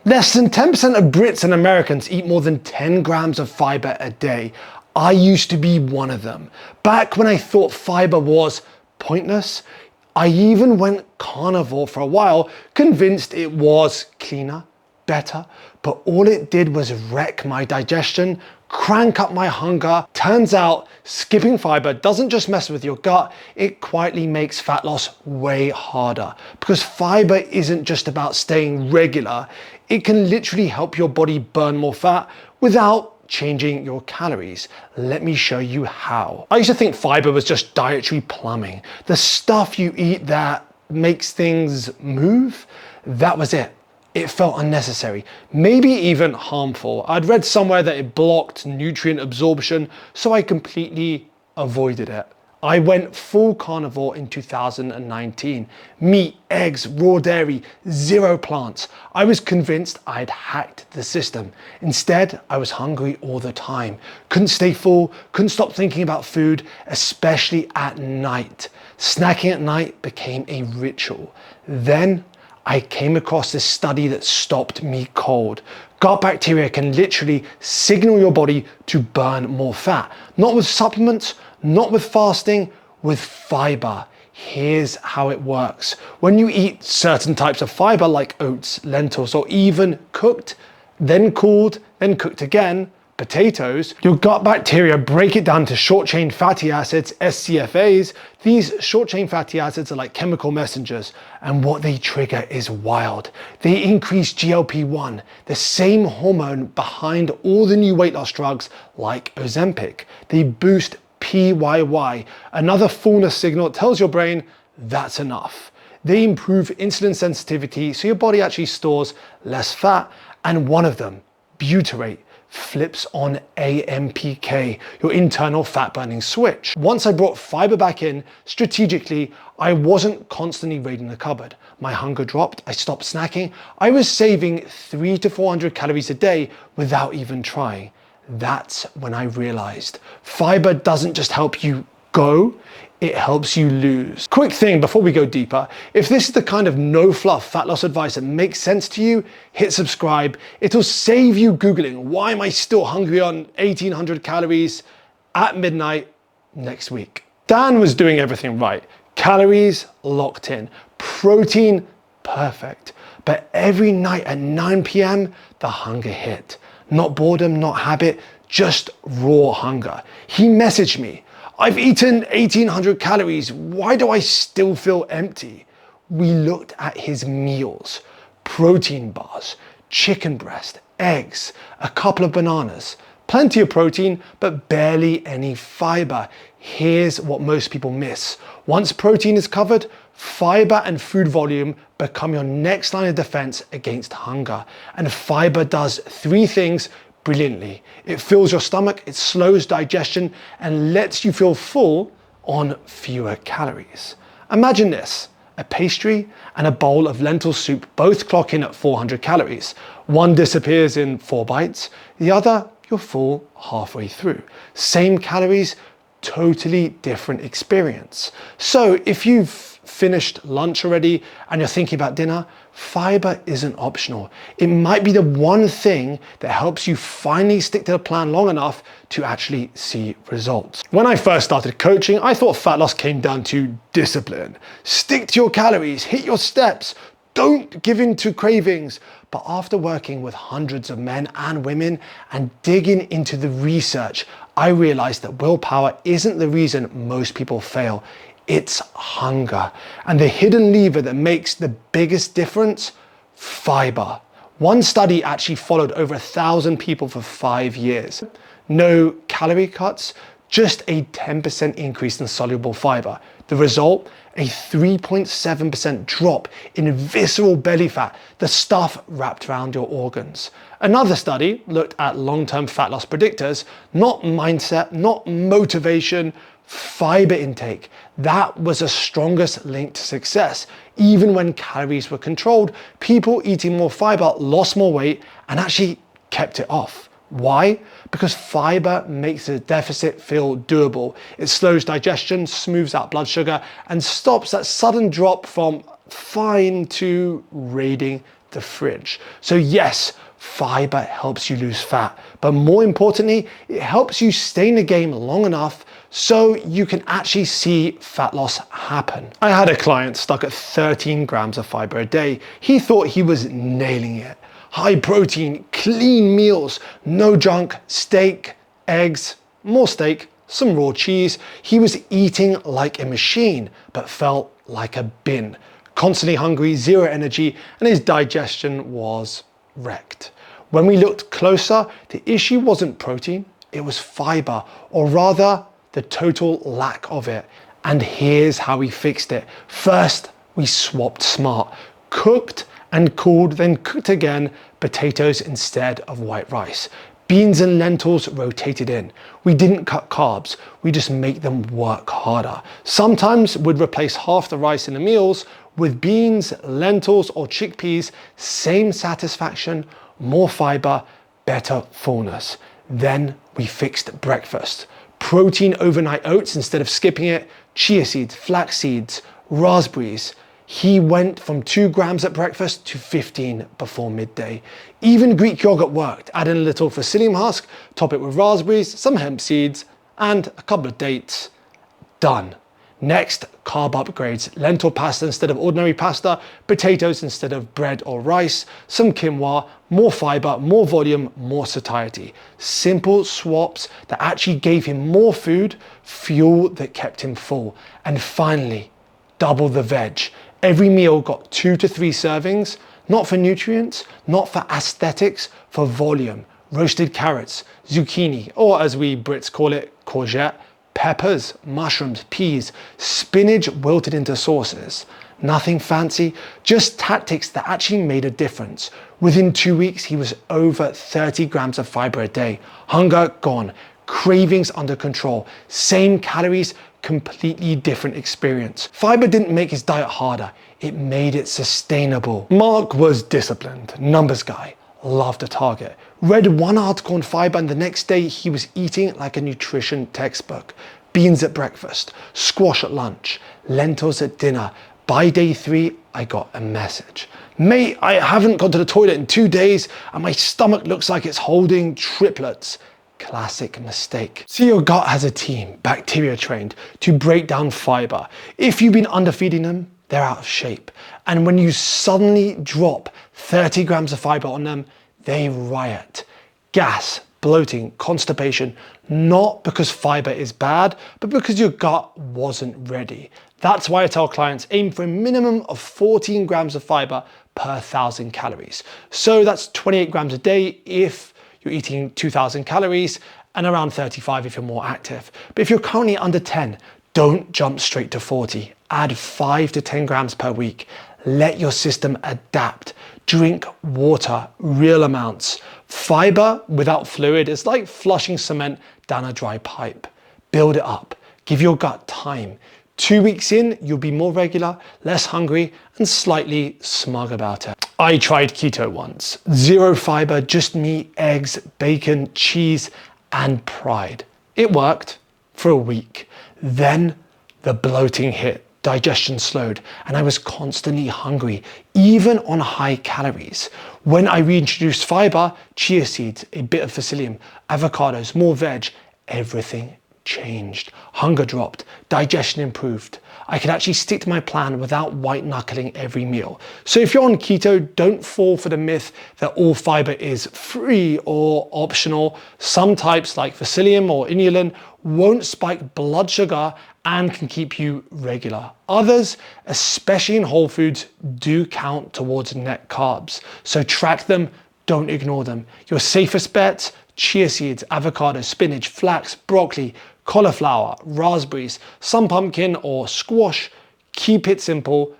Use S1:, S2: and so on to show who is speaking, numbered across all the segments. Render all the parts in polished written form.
S1: Less than 10% of Brits and Americans eat more than 10 grams of fiber a day. I used to be one of them. Back when I thought fiber was pointless, I even went carnivore for a while, convinced it was cleaner, better, but all it did was wreck my digestion, crank up my hunger. Turns out skipping fiber doesn't just mess with your gut, it quietly makes fat loss way harder, because fiber isn't just about staying regular, it can literally help your body burn more fat without changing your calories. Let me show you how. I used to think fiber was just dietary plumbing, the stuff you eat that makes things move. That was it. It felt unnecessary, maybe even harmful. I'd read somewhere that it blocked nutrient absorption, so I completely avoided it. I went full carnivore in 2019. Meat, eggs, raw dairy, zero plants. I was convinced I'd hacked the system. Instead, I was hungry all the time. Couldn't stay full, couldn't stop thinking about food, especially at night. Snacking at night became a ritual. Then I came across this study that stopped me cold. Gut bacteria can literally signal your body to burn more fat. Not with supplements, not with fasting, with fiber. Here's how it works. When you eat certain types of fiber like oats, lentils, or even cooked, then cooled, then cooked again, potatoes, your gut bacteria break it down to short-chain fatty acids, SCFAs. These short-chain fatty acids are like chemical messengers, and what they trigger is wild. They increase GLP-1, the same hormone behind all the new weight loss drugs like Ozempic. They boost PYY, another fullness signal that tells your brain that's enough. They improve insulin sensitivity, so your body actually stores less fat, and one of them, butyrate, flips on AMPK, your internal fat burning switch. Once I brought fiber back in, strategically, I wasn't constantly raiding the cupboard. My hunger dropped, I stopped snacking. I was saving 300 to 400 calories a day without even trying. That's when I realized fiber doesn't just help you go, it helps you lose. Quick thing before we go deeper, if this is the kind of no fluff fat loss advice that makes sense to you, hit subscribe. It'll save you Googling, why am I still hungry on 1800 calories at midnight next week? Dan was doing everything right. Calories locked in, protein perfect. But every night at 9 p.m, the hunger hit. Not boredom, not habit, just raw hunger. He messaged me, I've eaten 1800 calories, why do I still feel empty? We looked at his meals, protein bars, chicken breast, eggs, a couple of bananas, plenty of protein, but barely any fiber. Here's what most people miss. Once protein is covered, fiber and food volume become your next line of defense against hunger. And fiber does three things brilliantly. It fills your stomach, it slows digestion, and lets you feel full on fewer calories. Imagine this, a pastry and a bowl of lentil soup both clock in at 400 calories. One disappears in 4 bites, the other you're full halfway through. Same calories, totally different experience. So if you've finished lunch already and you're thinking about dinner, fiber isn't optional. It might be the one thing that helps you finally stick to the plan long enough to actually see results. When I first started coaching, I thought fat loss came down to discipline. Stick to your calories, hit your steps, don't give in to cravings. But after working with hundreds of men and women and digging into the research, I realized that willpower isn't the reason most people fail. It's hunger. And the hidden lever that makes the biggest difference, fiber. One study actually followed over 1,000 people for 5 years. No calorie cuts, just a 10% increase in soluble fiber. The result, a 3.7% drop in visceral belly fat, the stuff wrapped around your organs. Another study looked at long-term fat loss predictors, not mindset, not motivation, fiber intake. That was the strongest link to success. Even when calories were controlled, people eating more fiber lost more weight and actually kept it off. Why? Because fiber makes the deficit feel doable. It slows digestion, smooths out blood sugar, and stops that sudden drop from fine to raiding the the fridge. So yes, fiber helps you lose fat, but more importantly, it helps you stay in the game long enough so you can actually see fat loss happen. I had a client stuck at 13 grams of fiber a day. He thought he was nailing it. High protein, clean meals, no junk, steak, eggs, more steak, some raw cheese. He was eating like a machine, but felt like a bin. Constantly hungry, zero energy, and his digestion was wrecked. When we looked closer, the issue wasn't protein, it was fiber, or rather, the total lack of it. And here's how we fixed it. First, we swapped smart. Cooked and cooled, then cooked again, potatoes instead of white rice. Beans and lentils rotated in. We didn't cut carbs, we just make them work harder. Sometimes we'd replace half the rice in the meals with beans, lentils, or chickpeas. Same satisfaction, more fiber, better fullness. Then we fixed breakfast. Protein overnight oats instead of skipping it, chia seeds, flax seeds, raspberries. He went from 2 grams at breakfast to 15 before midday. Even Greek yogurt worked. Add in a little psyllium husk, top it with raspberries, some hemp seeds, and a couple of dates. Done. Next, carb upgrades. Lentil pasta instead of ordinary pasta, potatoes instead of bread or rice, some quinoa, more fiber, more volume, more satiety. Simple swaps that actually gave him more food, fuel that kept him full. And finally, double the veg. Every meal got 2 to 3 servings, not for nutrients, not for aesthetics, for volume. Roasted carrots, zucchini, or as we Brits call it, courgette, peppers, mushrooms, peas, spinach wilted into sauces. Nothing fancy, just tactics that actually made a difference. Within 2 weeks, he was over 30 grams of fiber a day. Hunger gone, cravings under control, same calories, completely different experience. Fiber didn't make his diet harder, it made it sustainable. Mark was disciplined, numbers guy, loved a target. Read one article on fiber and the next day he was eating like a nutrition textbook. Beans at breakfast, squash at lunch, lentils at dinner. By day 3, I got a message. Mate, I haven't gone to the toilet in 2 days and my stomach looks like it's holding triplets. Classic mistake. So your gut has a team, bacteria trained, to break down fiber. If you've been underfeeding them, they're out of shape. And when you suddenly drop 30 grams of fiber on them, they riot. Gas, bloating, constipation, not because fiber is bad, but because your gut wasn't ready. That's why I tell clients aim for a minimum of 14 grams of fiber per 1,000 calories. So that's 28 grams a day if you're eating 2,000 calories and around 35 if you're more active. But if you're currently under 10, don't jump straight to 40. Add 5 to 10 grams per week. Let your system adapt. Drink water, real amounts. Fiber without fluid is like flushing cement down a dry pipe. Build it up. Give your gut time. 2 weeks in, you'll be more regular, less hungry, and slightly smug about it. I tried keto once. 0 fiber, just meat, eggs, bacon, cheese, and pride. It worked for a week. Then the bloating hit, digestion slowed, and I was constantly hungry, even on high calories. When I reintroduced fiber, chia seeds, a bit of psyllium, avocados, more veg, everything changed. Hunger dropped, digestion improved. I could actually stick to my plan without white knuckling every meal. So if you're on keto, don't fall for the myth that all fiber is free or optional. Some types like psyllium or inulin won't spike blood sugar and can keep you regular. Others, especially in whole foods, do count towards net carbs. So track them, don't ignore them. Your safest bets: chia seeds, avocado, spinach, flax, broccoli, cauliflower, raspberries, some pumpkin or squash. Keep it simple,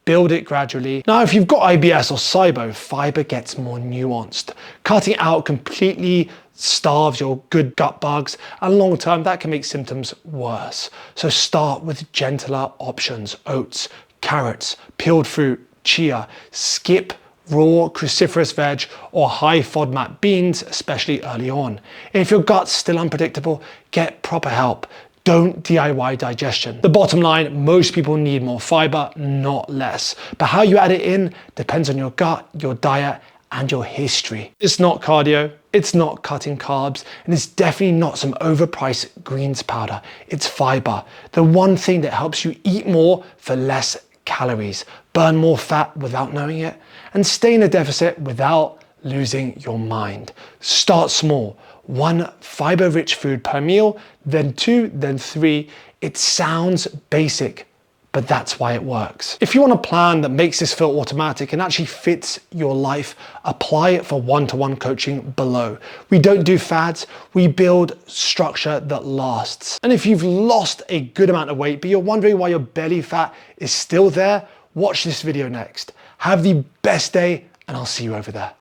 S1: build it gradually. Now, if you've got IBS or SIBO, fiber gets more nuanced. Cutting it out completely starves your good gut bugs, and long term that can make symptoms worse. So start with gentler options: oats, carrots, peeled fruit, chia. Skip raw cruciferous veg or high FODMAP beans, especially early on. If your gut's still unpredictable, get proper help. Don't DIY digestion. The bottom line, most people need more fiber, not less. But how you add it in depends on your gut, your diet, and your history. It's not cardio, it's not cutting carbs, and it's definitely not some overpriced greens powder. It's fiber, the one thing that helps you eat more for less calories, burn more fat without knowing it, and stay in a deficit without losing your mind. Start small. 1 fiber-rich food per meal, then 2, then 3. It sounds basic, but that's why it works. If you want a plan that makes this feel automatic and actually fits your life, apply it for one-to-one coaching below. We don't do fads, we build structure that lasts. And if you've lost a good amount of weight, but you're wondering why your belly fat is still there, watch this video next. Have the best day, and I'll see you over there.